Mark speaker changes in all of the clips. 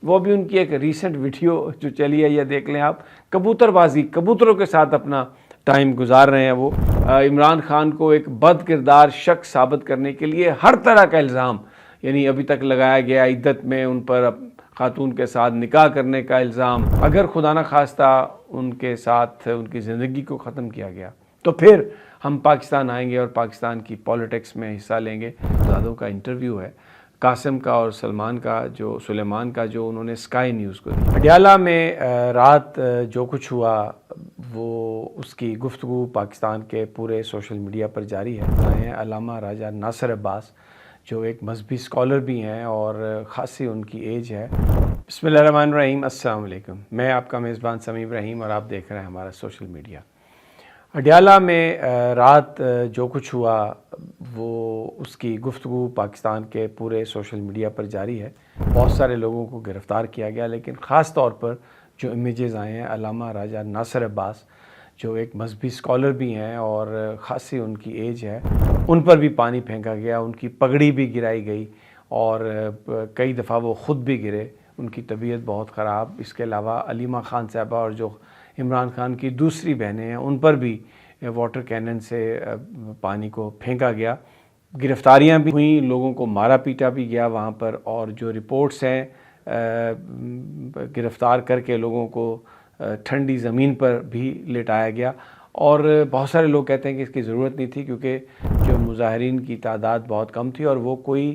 Speaker 1: वो भी उनकी एक रीसेंट वीडियो जो चली है, ये देख लें आप, कबूतरबाजी, कबूतरों के साथ अपना टाइम गुजार रहे हैं वो। इमरान खान को एक बद किरदार शख्स साबित करने के लिए हर तरह का इल्ज़ाम यानी अभी तक लगाया गया, इद्दत में उन पर खातून के साथ निकाह करने का इल्ज़ाम, अगर खुदा न खास्ता उनके साथ उनकी ज़िंदगी को ख़त्म किया गया तो फिर हम पाकिस्तान आएंगे और पाकिस्तान की पॉलिटिक्स में हिस्सा लेंगे। ज़ादों का इंटरव्यू है कासिम का और सलमान का, जो सुलेमान का, जो उन्होंने स्काई न्यूज़ को दी। पटियाला में रात जो कुछ हुआ वो उसकी गुफ्तगू पाकिस्तान के पूरे सोशल मीडिया पर जारी है। अल्लामा राजा नासिर अब्बास जो एक मजहबी स्कॉलर भी हैं और ख़ासी उनकी एज है। बिस्मिल्लाहिर्रहमानिर्रहीम, अस्सलाम वालेकुम। मैं आपका मेज़बान समी इब्राहिम और आप देख रहे हैं हमारा सोशल मीडिया। पटियाला में रात जो कुछ हुआ वो उसकी गुफ्तगू पाकिस्तान के पूरे सोशल मीडिया पर जारी है। बहुत सारे लोगों को गिरफ़्तार किया गया, लेकिन ख़ास तौर पर जो इमेजेस आए हैं अल्लामा राजा नासिर अब्बास जो एक मजहबी स्कॉलर भी हैं और ख़ासी उनकी एज है, उन पर भी पानी फेंका गया, उनकी पगड़ी भी गिराई गई और कई दफ़ा वो ख़ुद भी गिरे, उनकी तबीयत बहुत ख़राब। इसके अलावा अलीमा खान साहबा और जो इमरान खान की दूसरी बहनें हैं उन पर भी वाटर कैनन से पानी को फेंका गया। गिरफ़्तारियाँ भी हुई, लोगों को मारा पीटा भी गया वहाँ पर, और जो रिपोर्ट्स हैं गिरफ़्तार करके लोगों को ठंडी ज़मीन पर भी लेटाया गया। और बहुत सारे लोग कहते हैं कि इसकी ज़रूरत नहीं थी क्योंकि जो मुज़ाहिरीन की तादाद बहुत कम थी और वो कोई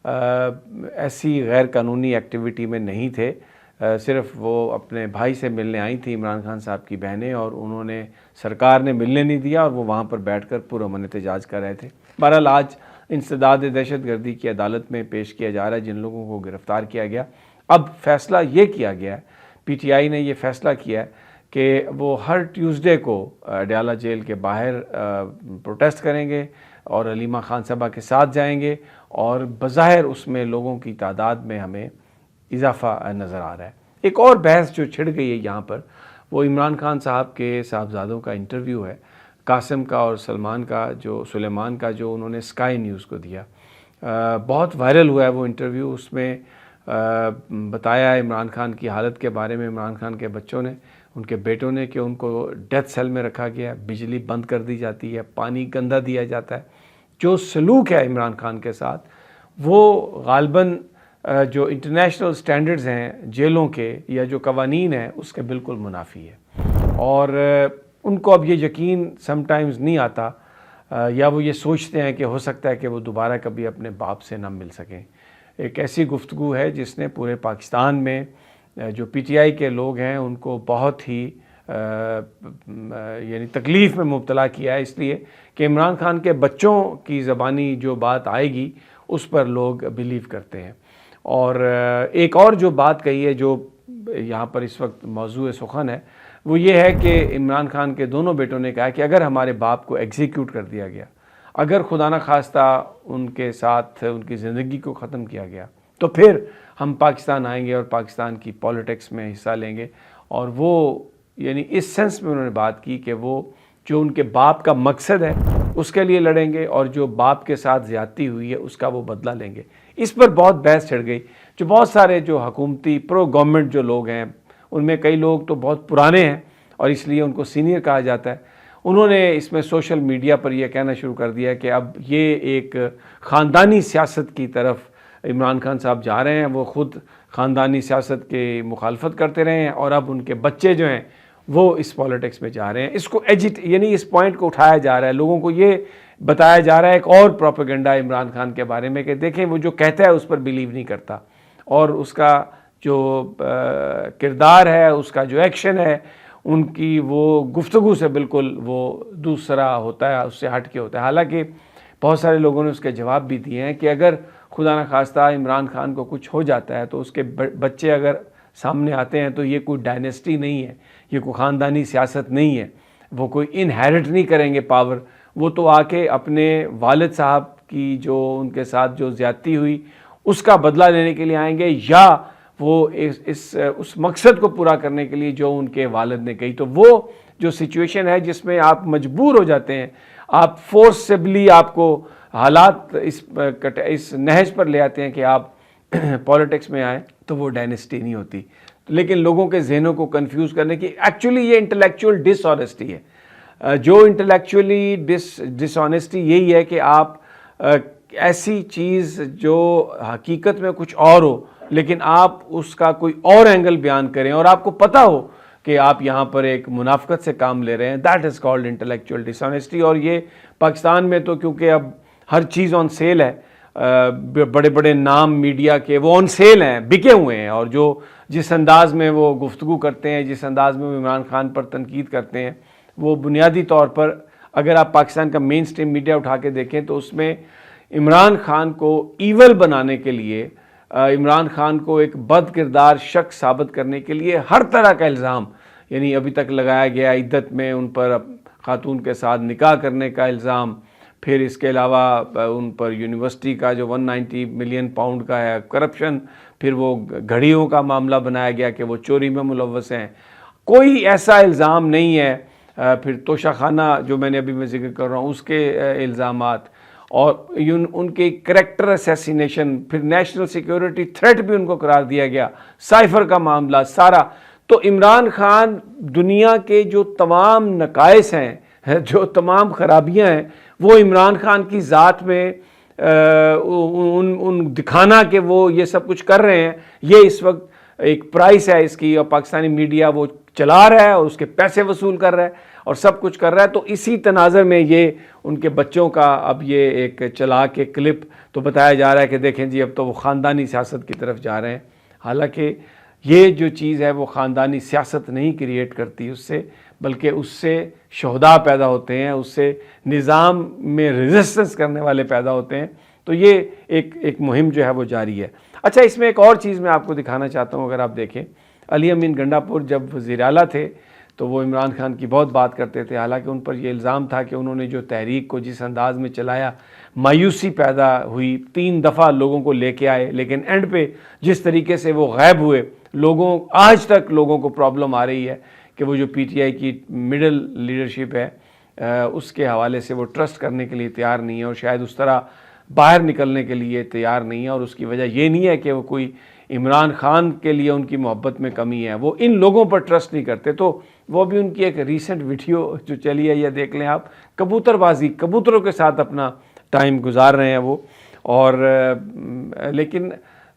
Speaker 1: ऐसी गैर कानूनी एक्टिविटी में नहीं थे, सिर्फ़ वो अपने भाई से मिलने आई थी इमरान खान साहब की बहनें, और उन्होंने सरकार ने मिलने नहीं दिया और वो वहाँ पर बैठकर पुरअमन एहतजाज कर रहे थे। बहरहाल आज इंसदाद दहशतगर्दी की अदालत में पेश किया जा रहा है जिन लोगों को गिरफ़्तार किया गया। अब फ़ैसला ये किया गया है, PTI ने ये फ़ैसला किया है कि वो हर ट्यूसडे को अडयाला जेल के बाहर प्रोटेस्ट करेंगे और अलीमा खान साहबा के साथ जाएंगे, और बज़ाहिर उसमें लोगों की तादाद में हमें इजाफ़ा नज़र आ रहा है। एक और बहस जो छिड़ गई है यहाँ पर वो इमरान खान साहब के साहबजादों का इंटरव्यू है, कासिम का और सलमान का, जो सुलेमान का, जो उन्होंने स्काई न्यूज़ को दिया। बहुत वायरल हुआ है वो इंटरव्यू। उसमें बताया इमरान खान की हालत के बारे में, इमरान खान के बच्चों ने, उनके बेटों ने, कि उनको डेथ सेल में रखा गया, बिजली बंद कर दी जाती है, पानी गंदा दिया जाता है। जो सलूक है इमरान खान के साथ वो गालबन जो इंटरनेशनल स्टैंडर्ड्स हैं जेलों के या जो कवानीन हैं उसके बिल्कुल मुनाफी है। और उनको अब ये यकीन समटाइम्स नहीं आता या वो ये सोचते हैं कि हो सकता है कि वो दोबारा कभी अपने बाप से ना मिल सकें। एक ऐसी गुफ्तगू है जिसने पूरे पाकिस्तान में जो PTI के लोग हैं उनको बहुत ही यानी तकलीफ़ में मुब्तला किया है, इसलिए कि इमरान खान के बच्चों की ज़बानी जो बात आएगी उस पर लोग बिलीव करते हैं। और एक और जो बात कही है जो यहाँ पर इस वक्त मौजूद सुखन है वो ये है कि इमरान खान के दोनों बेटों ने कहा कि अगर हमारे बाप को एग्जीक्यूट कर दिया गया, अगर खुदा न खास्ता उनके साथ उनकी ज़िंदगी को ख़त्म किया गया तो फिर हम पाकिस्तान आएंगे और पाकिस्तान की पॉलिटिक्स में हिस्सा लेंगे। और वो यानी इस सेंस में उन्होंने बात की कि वो जो उनके बाप का मकसद है उसके लिए लड़ेंगे और जो बाप के साथ ज़्यादती हुई है उसका वो बदला लेंगे। इस पर बहुत बहस छिड़ गई। जो बहुत सारे जो हुकूमती प्रो गवर्नमेंट जो लोग हैं उनमें कई लोग तो बहुत पुराने हैं और इसलिए उनको सीनियर कहा जाता है, उन्होंने इसमें सोशल मीडिया पर यह कहना शुरू कर दिया कि अब ये एक ख़ानदानी सियासत की तरफ इमरान खान साहब जा रहे हैं। वो ख़ुद ख़ानदानी सियासत के मुखालफत करते रहे हैं और अब उनके बच्चे जो हैं वो इस पॉलिटिक्स में जा रहे हैं। इसको यानी इस पॉइंट को उठाया जा रहा है, लोगों को ये बताया जा रहा है एक और प्रोपेगेंडा इमरान खान के बारे में कि देखें वो जो कहता है उस पर बिलीव नहीं करता और उसका जो किरदार है, उसका जो एक्शन है, उनकी वो गुफ्तगू से बिल्कुल वो दूसरा होता है, उससे हट के होता है। हालांकि बहुत सारे लोगों ने उसके जवाब भी दिए हैं कि अगर खुदा न खास्ता इमरान खान को कुछ हो जाता है तो उसके बच्चे अगर सामने आते हैं तो ये कोई डायनेस्टी नहीं है, ये कोई ख़ानदानी सियासत नहीं है, वो कोई इनहेरिट नहीं करेंगे पावर, वो तो आके अपने वालिद साहब की जो उनके साथ जो ज़्यादती हुई उसका बदला लेने के लिए आएंगे या वो उस मकसद को पूरा करने के लिए जो उनके वालिद ने कही। तो वो जो सिचुएशन है जिसमें आप मजबूर हो जाते हैं, आप फोर्सेबली आपको हालात इस नहज पर ले आते हैं कि आप पॉलिटिक्स में आए तो वो डायनेस्टी नहीं होती। लेकिन लोगों के जहनों को कंफ्यूज करने की एक्चुअली ये इंटेलेक्चुअल डिसऑनेस्टी है। जो इंटेलेक्चुअली डिसऑनेस्टी यही है कि आप ऐसी चीज़ जो हकीकत में कुछ और हो लेकिन आप उसका कोई और एंगल बयान करें और आपको पता हो कि आप यहाँ पर एक मुनाफकत से काम ले रहे हैं, that is called intellectual dishonesty. और ये पाकिस्तान में तो क्योंकि अब हर चीज़ ऑन सेल है, बड़े बड़े नाम मीडिया के वो ऑन सेल हैं, बिके हुए हैं, और जो जिस अंदाज़ में वो गुफ्तगू करते हैं, जिस अंदाज़ में वो इमरान खान पर तनकीद करते हैं, वो बुनियादी तौर पर अगर आप पाकिस्तान का मेन स्ट्रीम मीडिया उठा के देखें तो उसमें इमरान खान को ईवल बनाने के लिए, इमरान खान को एक बद किरदार शख्स साबित करने के लिए हर तरह का इल्ज़ाम, यानी अभी तक लगाया गया इद्दत में उन पर खातून के साथ निकाह करने का इल्ज़ाम, फिर इसके अलावा उन पर यूनिवर्सिटी का जो 190 मिलियन पाउंड का है करप्शन, फिर वो घड़ियों का मामला बनाया गया कि वो चोरी में मुलव्वस हैं। कोई ऐसा इल्ज़ाम नहीं है। फिर तोशाखाना जो मैंने अभी मैं जिक्र कर रहा हूँ उसके इल्ज़ामात, और उनके करैक्टर असैसिनेशन, फिर नेशनल सिक्योरिटी थ्रेट भी उनको करार दिया गया, साइफर का मामला सारा। तो इमरान खान दुनिया के जो तमाम नकाइस हैं, जो तमाम खराबियां हैं, वो इमरान खान की ज़ात में उन दिखाना कि वो ये सब कुछ कर रहे हैं, ये इस वक्त एक प्राइस है इसकी, और पाकिस्तानी मीडिया वो चला रहा है और उसके पैसे वसूल कर रहा है और सब कुछ कर रहा है। तो इसी तनाज़र में ये उनके बच्चों का अब ये एक चला के क्लिप तो बताया जा रहा है कि देखें जी अब तो वो ख़ानदानी सियासत की तरफ जा रहे हैं। हालांकि ये जो चीज़ है वो ख़ानदानी सियासत नहीं क्रिएट करती उससे, बल्कि उससे शहदा पैदा होते हैं, उससे निज़ाम में रेजिस्टेंस करने वाले पैदा होते हैं। तो ये एक मुहिम जो है वो जारी है। अच्छा, इसमें एक और चीज़ मैं आपको दिखाना चाहता हूँ। अगर आप देखें, अली अमीन गंडापुर जब वज़ीर आला थे तो वो इमरान खान की बहुत बात करते थे। हालांकि उन पर यह इल्ज़ाम था कि उन्होंने जो तहरीक को जिस अंदाज़ में चलाया, मायूसी पैदा हुई, 3 दफ़ा लोगों को लेके आए, लेकिन एंड पे जिस तरीके से वो गायब हुए, लोगों आज तक लोगों को प्रॉब्लम आ रही है कि वो जो PTI की मिडिल लीडरशिप है उसके हवाले से वो ट्रस्ट करने के लिए तैयार नहीं है और शायद उस तरह बाहर निकलने के लिए तैयार नहीं है। और उसकी वजह ये नहीं है कि वो कोई इमरान खान के लिए उनकी मोहब्बत में कमी है, वो इन लोगों पर ट्रस्ट नहीं करते। तो वो भी उनकी एक रीसेंट वीडियो जो चली है, यह देख लें आप, कबूतरबाजी, कबूतरों के साथ अपना टाइम गुजार रहे हैं वो। और लेकिन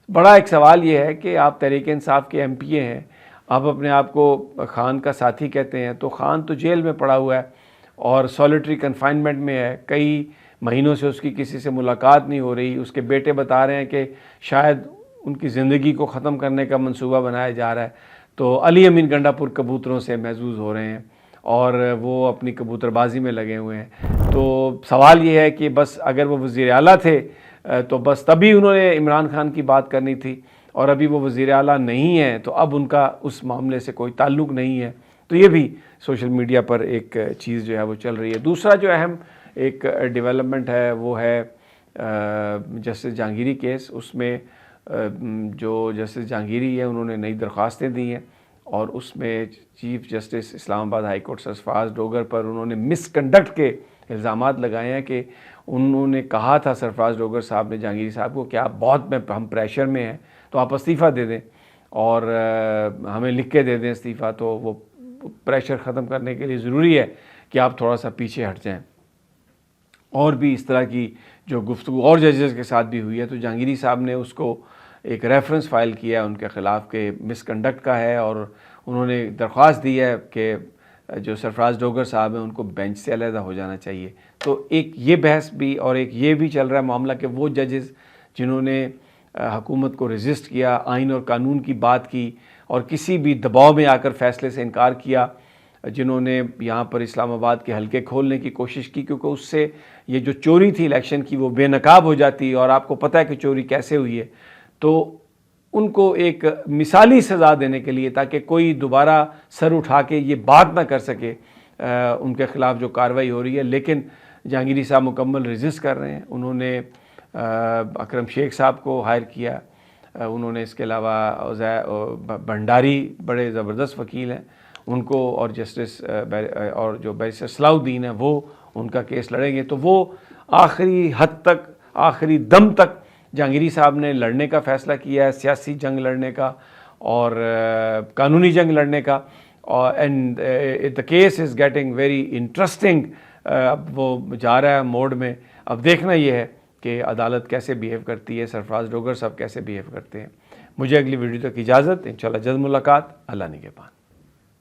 Speaker 1: बड़ा एक सवाल ये है कि आप तहरीक इंसाफ के MPA हैं, आप अपने आप को खान का साथी कहते हैं, तो खान तो जेल में पड़ा हुआ है और सॉलिटरी कन्फाइनमेंट में है, कई महीनों से उसकी किसी से मुलाकात नहीं हो रही। उसके बेटे बता रहे हैं कि शायद उनकी ज़िंदगी को ख़त्म करने का मंसूबा बनाया जा रहा है। तो अली अमीन गंडापुर कबूतरों से महजूज हो रहे हैं और वो अपनी कबूतरबाजी में लगे हुए हैं। तो सवाल ये है कि बस अगर वो वज़ीर आला थे तो बस तभी उन्होंने इमरान खान की बात करनी थी, और अभी वो वज़ीर आला नहीं है तो अब उनका उस मामले से कोई ताल्लुक़ नहीं है। तो ये भी सोशल मीडिया पर एक चीज़ जो है वो चल रही है। दूसरा जो अहम एक डेवलपमेंट है वो है जस्टिस जहांगीरी केस। उसमें जो जस्टिस जहांगीरी है उन्होंने नई दरख्वास्तें दी हैं और उसमें chief justice Islamabad high court Sarfaraz Dogar पर उन्होंने मिसकंडक्ट के इल्ज़ामात लगाए हैं कि उन्होंने कहा था सरफराज डोगर साहब ने जहांगीरी साहब को कि आप बहुत हम प्रेशर में हैं तो आप इस्तीफ़ा दे दें और हमें लिख के दे दें इस्तीफ़ा, तो वो प्रेशर ख़त्म करने के लिए ज़रूरी है कि आप थोड़ा सा पीछे हट जाएँ। और भी इस तरह की जो गुफ्तगू और जजेस के साथ भी हुई है, तो जहांगीरी साहब ने उसको एक रेफरेंस फ़ाइल किया है उनके ख़िलाफ़ के मिसकंडक्ट का है, और उन्होंने दरख्वास्त दी है कि जो सरफराज डोगर साहब हैं उनको बेंच से अलहदा हो जाना चाहिए। तो एक ये बहस भी और एक ये भी चल रहा है मामला कि वो जजेस जिन्होंने हुकूमत को रेजिस्ट किया, आइन और कानून की बात की और किसी भी दबाव में आकर फ़ैसले से इनकार किया, जिन्होंने यहाँ पर इस्लामाबाद के हलके खोलने की कोशिश की, क्योंकि उससे ये जो चोरी थी इलेक्शन की वो बेनकाब हो जाती, और आपको पता है कि चोरी कैसे हुई है। तो उनको एक मिसाली सज़ा देने के लिए, ताकि कोई दोबारा सर उठा के ये बात ना कर सके उनके ख़िलाफ़ जो कार्रवाई हो रही है। लेकिन जहांगीरी साहब मुकम्मल रेजिस्ट कर रहे हैं। उन्होंने अकरम शेख साहब को हायर किया, उन्होंने इसके अलावा भंडारी बड़े ज़बरदस्त वकील हैं उनको, और जस्टिस और जो बैरिस्टर सलाउद्दीन है वो उनका केस लड़ेंगे। तो वो आखिरी हद तक, आखिरी दम तक जहांगीरी साहब ने लड़ने का फ़ैसला किया है, सियासी जंग लड़ने का और कानूनी जंग लड़ने का। और and the case is getting very interesting. अब वो जा रहा है मोड में। अब देखना ये है कि अदालत कैसे बिहेव करती है, सरफराज डोगर साहब कैसे बिहेव करते हैं। मुझे अगली वीडियो तक इजाज़त, इंशाल्लाह जल्द मुलाकात। अल्लाह निगहबान।